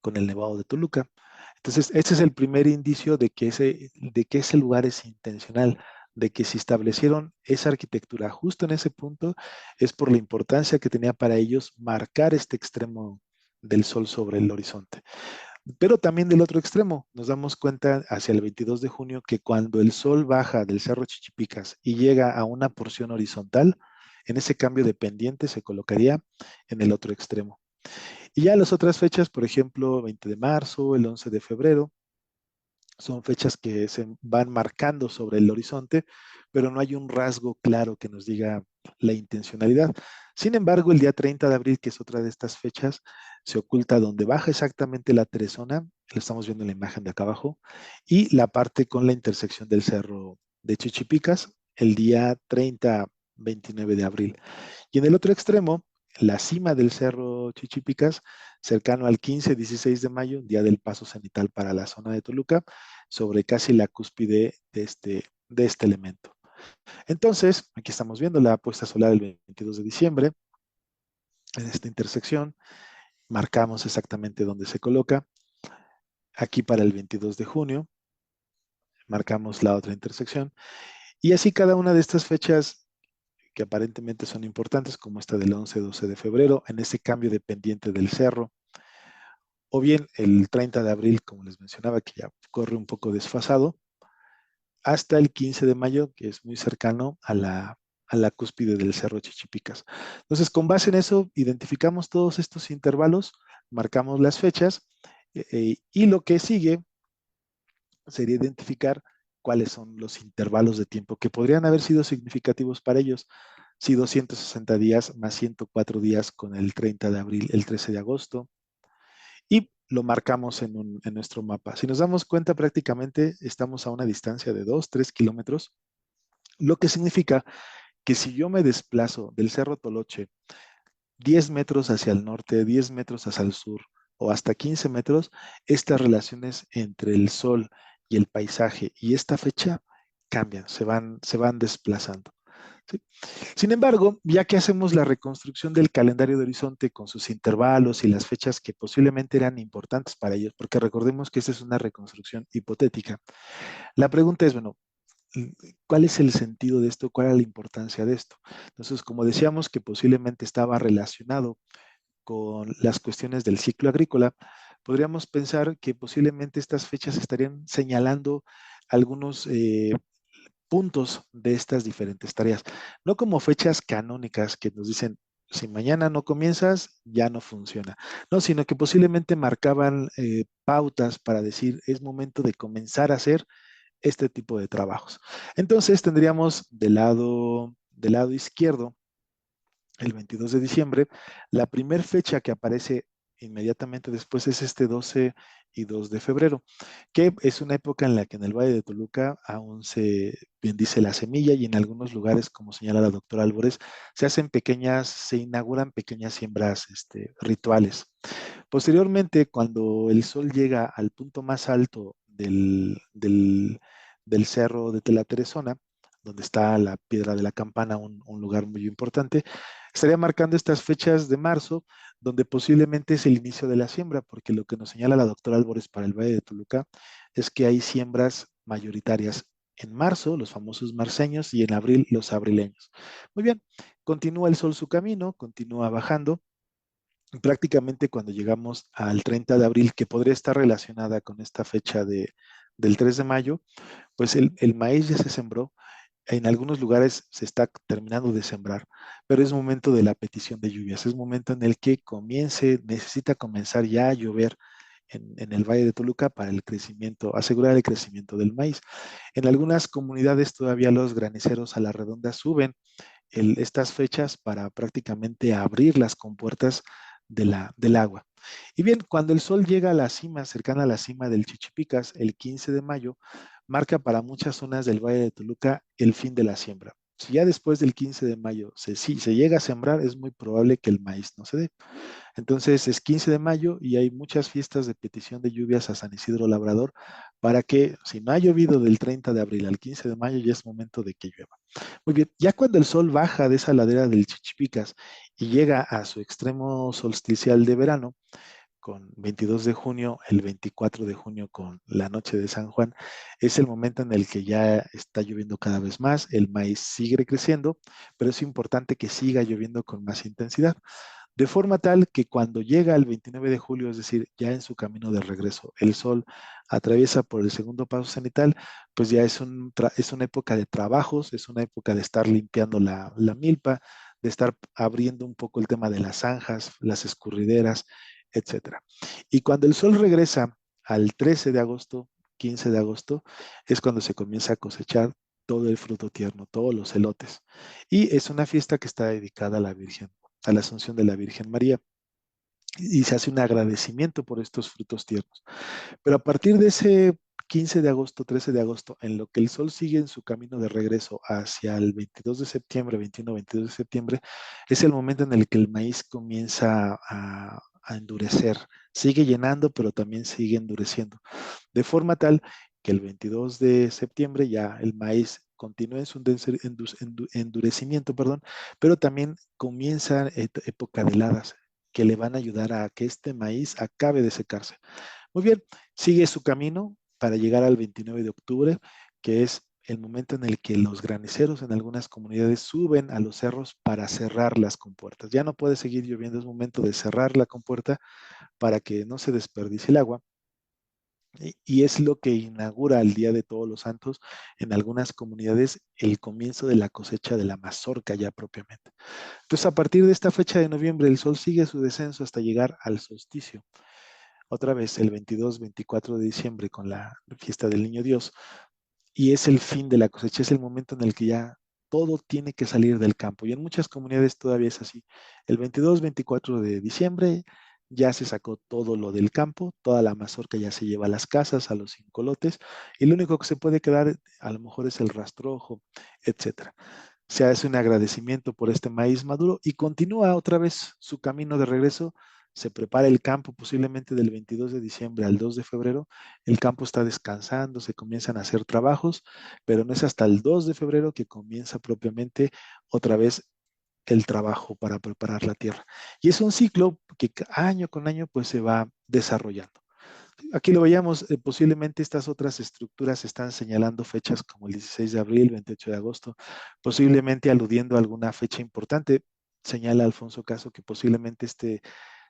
con el Nevado de Toluca. Entonces, este es el primer indicio de que ese lugar es intencional, de que si establecieron esa arquitectura justo en ese punto, es por la importancia que tenía para ellos marcar este extremo del sol sobre el horizonte. Pero también del otro extremo, nos damos cuenta hacia el 22 de junio que cuando el sol baja del Cerro Chichipicas y llega a una porción horizontal, en ese cambio de pendiente se colocaría en el otro extremo. Y ya las otras fechas, por ejemplo, 20 de marzo, el 11 de febrero, son fechas que se van marcando sobre el horizonte, pero no hay un rasgo claro que nos diga la intencionalidad. Sin embargo, el día 30 de abril, que es otra de estas fechas, se oculta donde baja exactamente la Teresona, lo estamos viendo en la imagen de acá abajo, y la parte con la intersección del cerro de Chichipicas, el día 30, 29 de abril. Y en el otro extremo, la cima del cerro Chichipicas, cercano al 15-16 de mayo, día del paso cenital para la zona de Toluca, sobre casi la cúspide de este elemento. Entonces, aquí estamos viendo la puesta solar del 22 de diciembre, en esta intersección, marcamos exactamente dónde se coloca. Aquí para el 22 de junio, marcamos la otra intersección. Y así cada una de estas fechas que aparentemente son importantes, como esta del 11-12 de febrero, en ese cambio de pendiente del cerro, o bien el 30 de abril, como les mencionaba, que ya corre un poco desfasado, hasta el 15 de mayo, que es muy cercano a la cúspide del Cerro Chichipicas. Entonces, con base en eso, identificamos todos estos intervalos, marcamos las fechas, y lo que sigue sería identificar cuáles son los intervalos de tiempo que podrían haber sido significativos para ellos. Si 260 días más 104 días con el 30 de abril, el 13 de agosto, y lo marcamos en nuestro mapa. Si nos damos cuenta, prácticamente estamos a una distancia de 2, 3 kilómetros, lo que significa que si yo me desplazo del Cerro Toloche 10 metros hacia el norte, 10 metros hacia el sur o hasta 15 metros, estas relaciones entre el sol y el paisaje y esta fecha cambian, se van desplazando. ¿Sí? Sin embargo, ya que hacemos la reconstrucción del calendario de horizonte con sus intervalos y las fechas que posiblemente eran importantes para ellos, porque recordemos que esta es una reconstrucción hipotética, la pregunta es, bueno, ¿cuál es el sentido de esto? ¿Cuál es la importancia de esto? Entonces, como decíamos que posiblemente estaba relacionado con las cuestiones del ciclo agrícola, podríamos pensar que posiblemente estas fechas estarían señalando algunos puntos de estas diferentes tareas, no como fechas canónicas que nos dicen, si mañana no comienzas, ya no funciona, no, sino que posiblemente marcaban pautas para decir, es momento de comenzar a hacer este tipo de trabajos. Entonces tendríamos del lado izquierdo, el 22 de diciembre, la primera fecha que aparece inmediatamente después es este 12 y 2 de febrero, que es una época en la que en el Valle de Toluca aún se bendice la semilla y en algunos lugares, como señala la doctora Álvarez, se inauguran pequeñas siembras rituales. Posteriormente, cuando el sol llega al punto más alto del cerro de la Teresona, donde está la Piedra de la Campana, un lugar muy importante, estaría marcando estas fechas de marzo, donde posiblemente es el inicio de la siembra, porque lo que nos señala la doctora Álvarez para el Valle de Toluca es que hay siembras mayoritarias en marzo, los famosos marceños, y en abril, los abrileños. Muy bien, continúa el sol su camino, continúa bajando. Prácticamente cuando llegamos al 30 de abril, que podría estar relacionada con esta fecha del 3 de mayo, pues el maíz ya se sembró. En algunos lugares se está terminando de sembrar, pero es momento de la petición de lluvias, es momento en el que necesita comenzar ya a llover en el Valle de Toluca para el crecimiento, asegurar el crecimiento del maíz. En algunas comunidades todavía los graniceros a la redonda suben estas fechas para prácticamente abrir las compuertas del agua. Y bien, cuando el sol llega a la cima, cercana a la cima del Chichipicas, el 15 de mayo, marca para muchas zonas del Valle de Toluca el fin de la siembra. Si ya después del 15 de mayo se llega a sembrar, es muy probable que el maíz no se dé. Entonces es 15 de mayo y hay muchas fiestas de petición de lluvias a San Isidro Labrador para que, si no ha llovido del 30 de abril al 15 de mayo, ya es momento de que llueva. Muy bien, ya cuando el sol baja de esa ladera del Chichipicas y llega a su extremo solsticial de verano, con 22 de junio, el 24 de junio con la noche de San Juan, es el momento en el que ya está lloviendo cada vez más, el maíz sigue creciendo, pero es importante que siga lloviendo con más intensidad, de forma tal que cuando llega el 29 de julio, es decir, ya en su camino de regreso, el sol atraviesa por el segundo paso cenital, pues ya es una época de trabajos, es una época de estar limpiando la milpa, de estar abriendo un poco el tema de las zanjas, las escurrideras, etcétera. Y cuando el sol regresa al 13 de agosto, 15 de agosto, es cuando se comienza a cosechar todo el fruto tierno, todos los elotes. Y es una fiesta que está dedicada a la Virgen, a la Asunción de la Virgen María. Y se hace un agradecimiento por estos frutos tiernos. Pero a partir de ese 15 de agosto, 13 de agosto, en lo que el sol sigue en su camino de regreso hacia el 22 de septiembre, 21, 22 de septiembre, es el momento en el que el maíz comienza a endurecer. Sigue llenando, pero también sigue endureciendo. De forma tal que el 22 de septiembre ya el maíz continúa en su endurecimiento, perdón, pero también comienza época de heladas que le van a ayudar a que este maíz acabe de secarse. Muy bien, sigue su camino para llegar al 29 de octubre, que es el momento en el que los graniceros en algunas comunidades suben a los cerros para cerrar las compuertas. Ya no puede seguir lloviendo, es momento de cerrar la compuerta para que no se desperdicie el agua. Y es lo que inaugura el Día de Todos los Santos en algunas comunidades, el comienzo de la cosecha de la mazorca ya propiamente. Entonces, a partir de esta fecha de noviembre, el sol sigue su descenso hasta llegar al solsticio. Otra vez, el 22, 24 de diciembre con la fiesta del Niño Dios. Y es el fin de la cosecha, es el momento en el que ya todo tiene que salir del campo. Y en muchas comunidades todavía es así. El 22, 24 de diciembre ya se sacó todo lo del campo, toda la mazorca ya se lleva a las casas, a los incolotes, y lo único que se puede quedar a lo mejor es el rastrojo, etcétera. Se hace un agradecimiento por este maíz maduro y continúa otra vez su camino de regreso. Se prepara el campo posiblemente del 22 de diciembre al 2 de febrero. El campo está descansando, se comienzan a hacer trabajos, pero no es hasta el 2 de febrero que comienza propiamente otra vez el trabajo para preparar la tierra. Y es un ciclo que año con año pues se va desarrollando. Aquí lo veíamos, posiblemente estas otras estructuras están señalando fechas como el 16 de abril, 28 de agosto, posiblemente aludiendo a alguna fecha importante. Señala Alfonso Caso que posiblemente este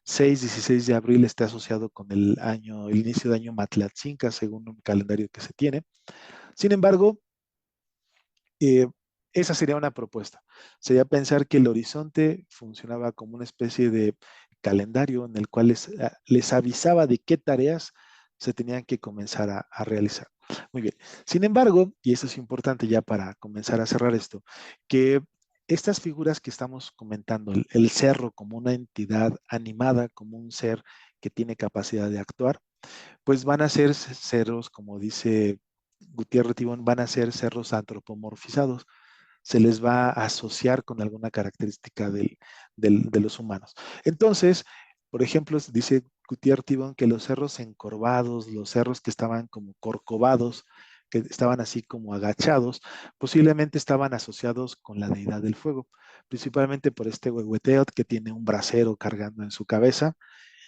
6, 16 de abril esté asociado con el inicio de año Matlatzinca, según un calendario que se tiene. Sin embargo, eh, esa sería una propuesta. Sería pensar que el horizonte funcionaba como una especie de calendario en el cual les avisaba de qué tareas se tenían que comenzar a realizar. Muy bien. Sin embargo, y esto es importante ya para comenzar a cerrar esto, que estas figuras que estamos comentando, el cerro como una entidad animada, como un ser que tiene capacidad de actuar, pues van a ser cerros, como dice Gutiérrez Tibón, van a ser cerros antropomorfizados. Se les va a asociar con alguna característica de los humanos. Entonces, por ejemplo, dice Gutiérrez Tibón que los cerros encorvados, los cerros que estaban como corcovados, que estaban así como agachados, posiblemente estaban asociados con la deidad del fuego, principalmente por este Huehueteotl que tiene un brasero cargando en su cabeza,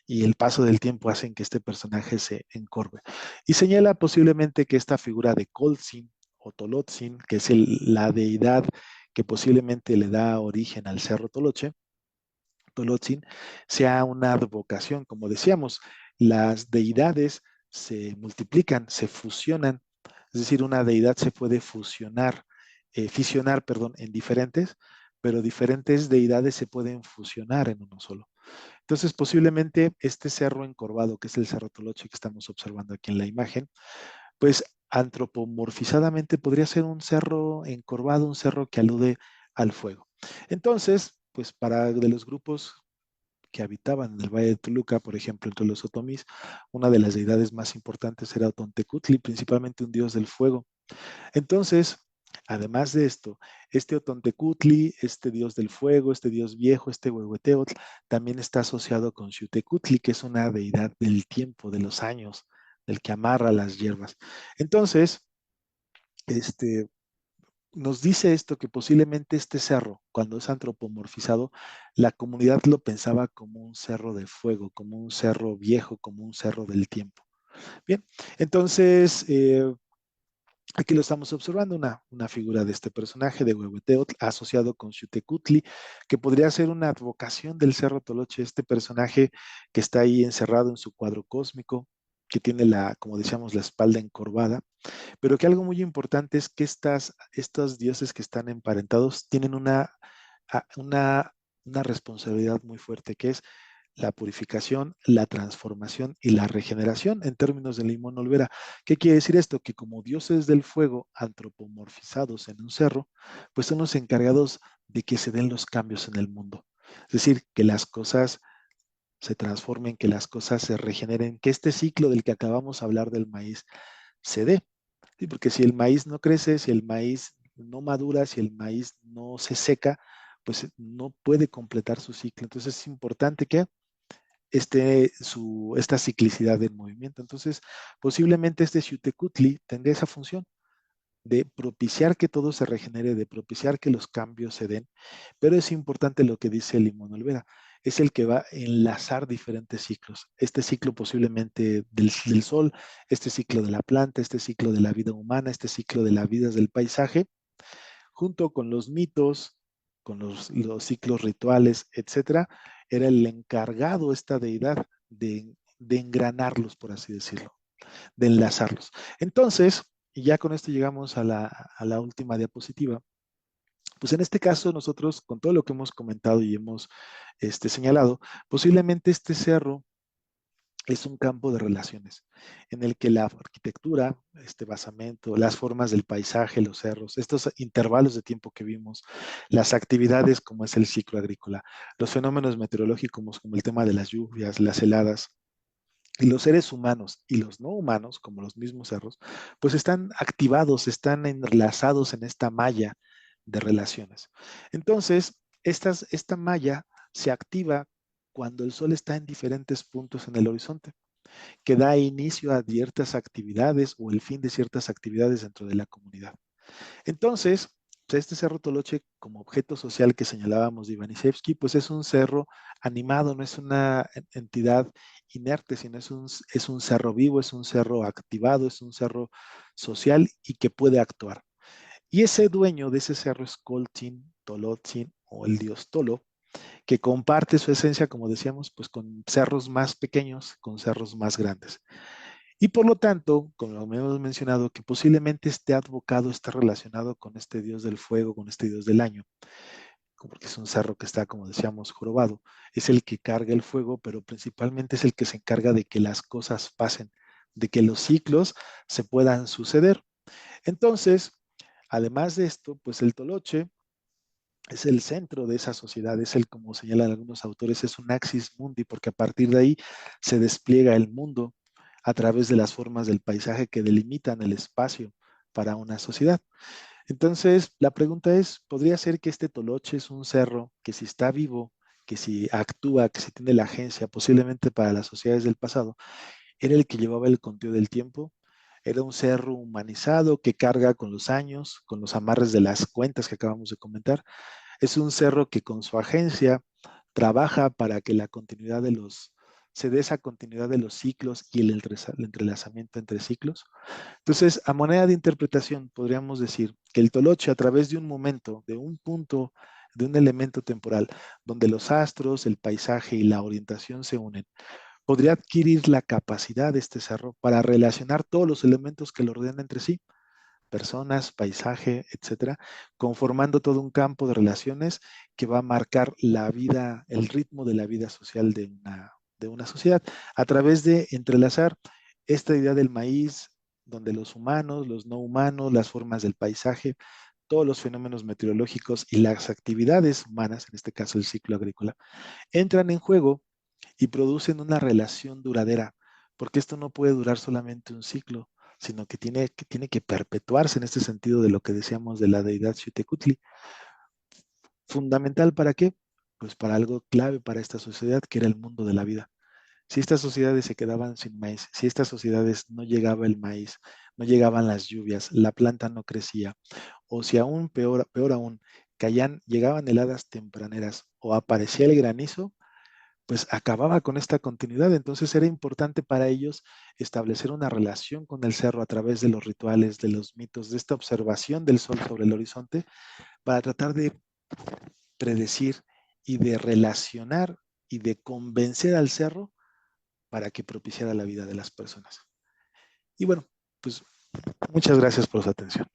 y el paso del tiempo hacen que este personaje se encorve. Y señala posiblemente que esta figura de Coltzin o Tolotzin, que es la deidad que posiblemente le da origen al Cerro Tolotzin, sea una advocación. Como decíamos, las deidades se multiplican, se fusionan, es decir, una deidad se puede fisionar, perdón, en diferentes, pero diferentes deidades se pueden fusionar en uno solo. Entonces, posiblemente este cerro encorvado, que es el Cerro Toloche que estamos observando aquí en la imagen, pues antropomorfizadamente podría ser un cerro encorvado, un cerro que alude al fuego. Entonces, pues para de los grupos que habitaban en el Valle de Toluca, por ejemplo, entre los otomís, una de las deidades más importantes era Otontecutli, principalmente un dios del fuego. Entonces, además de esto, este Otontecutli, este dios del fuego, este dios viejo, este Huehueteotl, también está asociado con Xiuhtecutli, que es una deidad del tiempo, de los años, del que amarra las hierbas. Entonces, este, nos dice esto que posiblemente este cerro, cuando es antropomorfizado, la comunidad lo pensaba como un cerro de fuego, como un cerro viejo, como un cerro del tiempo. Bien, entonces aquí lo estamos observando, una figura de este personaje de Huehueteotl asociado con Xiuhtecutli, que podría ser una advocación del Cerro Toloche, este personaje que está ahí encerrado en su cuadro cósmico, que tiene como decíamos, la espalda encorvada, pero que algo muy importante es que estos dioses que están emparentados tienen una responsabilidad muy fuerte, que es la purificación, la transformación y la regeneración en términos de Limón Olvera. ¿Qué quiere decir esto? Que como dioses del fuego antropomorfizados en un cerro, pues son los encargados de que se den los cambios en el mundo. Es decir, que las cosas se transformen, que las cosas se regeneren, que este ciclo del que acabamos de hablar del maíz se dé. ¿Sí? Porque si el maíz no crece, si el maíz no madura, si el maíz no se seca, pues no puede completar su ciclo. Entonces es importante que esta ciclicidad del movimiento. Entonces, posiblemente este Xiuhtecutli tendría esa función de propiciar que todo se regenere, de propiciar que los cambios se den, pero es importante lo que dice Limón Olvera, es el que va a enlazar diferentes ciclos. Este ciclo posiblemente del sol, este ciclo de la planta, este ciclo de la vida humana, este ciclo de la vida del paisaje, junto con los mitos, con los ciclos rituales, etcétera, era el encargado, esta deidad, de engranarlos, por así decirlo, de enlazarlos. Entonces, y ya con esto llegamos a la última diapositiva, pues en este caso nosotros, con todo lo que hemos comentado y hemos señalado, posiblemente este cerro es un campo de relaciones en el que la arquitectura, este basamento, las formas del paisaje, los cerros, estos intervalos de tiempo que vimos, las actividades como es el ciclo agrícola, los fenómenos meteorológicos como el tema de las lluvias, las heladas, y los seres humanos y los no humanos, como los mismos cerros, pues están activados, están enlazados en esta malla de relaciones. Entonces, esta malla se activa cuando el sol está en diferentes puntos en el horizonte, que da inicio a ciertas actividades o el fin de ciertas actividades dentro de la comunidad. Entonces, pues este cerro Toloche, como objeto social que señalábamos de Ivaniševsky, pues es un cerro animado, no es una entidad inerte, sino es un cerro vivo, es un cerro activado, es un cerro social y que puede actuar. Y ese dueño de ese cerro es Coltzin, Tolotzin o el dios Tolo, que comparte su esencia, como decíamos, pues con cerros más pequeños, con cerros más grandes. Y por lo tanto, como lo hemos mencionado, que posiblemente este advocado está relacionado con este dios del fuego, con este dios del año, porque es un cerro que está, como decíamos, jorobado. Es el que carga el fuego, pero principalmente es el que se encarga de que las cosas pasen, de que los ciclos se puedan suceder. Entonces, además de esto, pues el Toloche es el centro de esa sociedad, es el, como señalan algunos autores, es un axis mundi, porque a partir de ahí se despliega el mundo a través de las formas del paisaje que delimitan el espacio para una sociedad. Entonces, la pregunta es, ¿podría ser que este Toloche es un cerro que si está vivo, que si actúa, que si tiene la agencia, posiblemente para las sociedades del pasado, era el que llevaba el conteo del tiempo? Era un cerro humanizado que carga con los años, con los amarres de las cuentas que acabamos de comentar. Es un cerro que con su agencia trabaja para que la continuidad de se dé esa continuidad de los ciclos y el entrelazamiento entre ciclos. Entonces, a manera de interpretación, podríamos decir que el toloche, a través de un momento, de un punto, de un elemento temporal, donde los astros, el paisaje y la orientación se unen, podría adquirir la capacidad de este cerro para relacionar todos los elementos que lo rodean entre sí, personas, paisaje, etcétera, conformando todo un campo de relaciones que va a marcar la vida, el ritmo de la vida social de una sociedad, a través de entrelazar esta idea del maíz, donde los humanos, los no humanos, las formas del paisaje, todos los fenómenos meteorológicos y las actividades humanas, en este caso el ciclo agrícola, entran en juego y producen una relación duradera, porque esto no puede durar solamente un ciclo, sino que tiene que perpetuarse en este sentido de lo que decíamos de la deidad Xiuhtecutli. ¿Fundamental para qué? Pues para algo clave para esta sociedad, que era el mundo de la vida. Si estas sociedades se quedaban sin maíz, si estas sociedades no llegaba el maíz, no llegaban las lluvias, la planta no crecía, o si aún peor aún, llegaban heladas tempraneras o aparecía el granizo, pues acababa con esta continuidad. Entonces era importante para ellos establecer una relación con el cerro a través de los rituales, de los mitos, de esta observación del sol sobre el horizonte, para tratar de predecir y de relacionar y de convencer al cerro para que propiciara la vida de las personas. Y bueno, pues muchas gracias por su atención.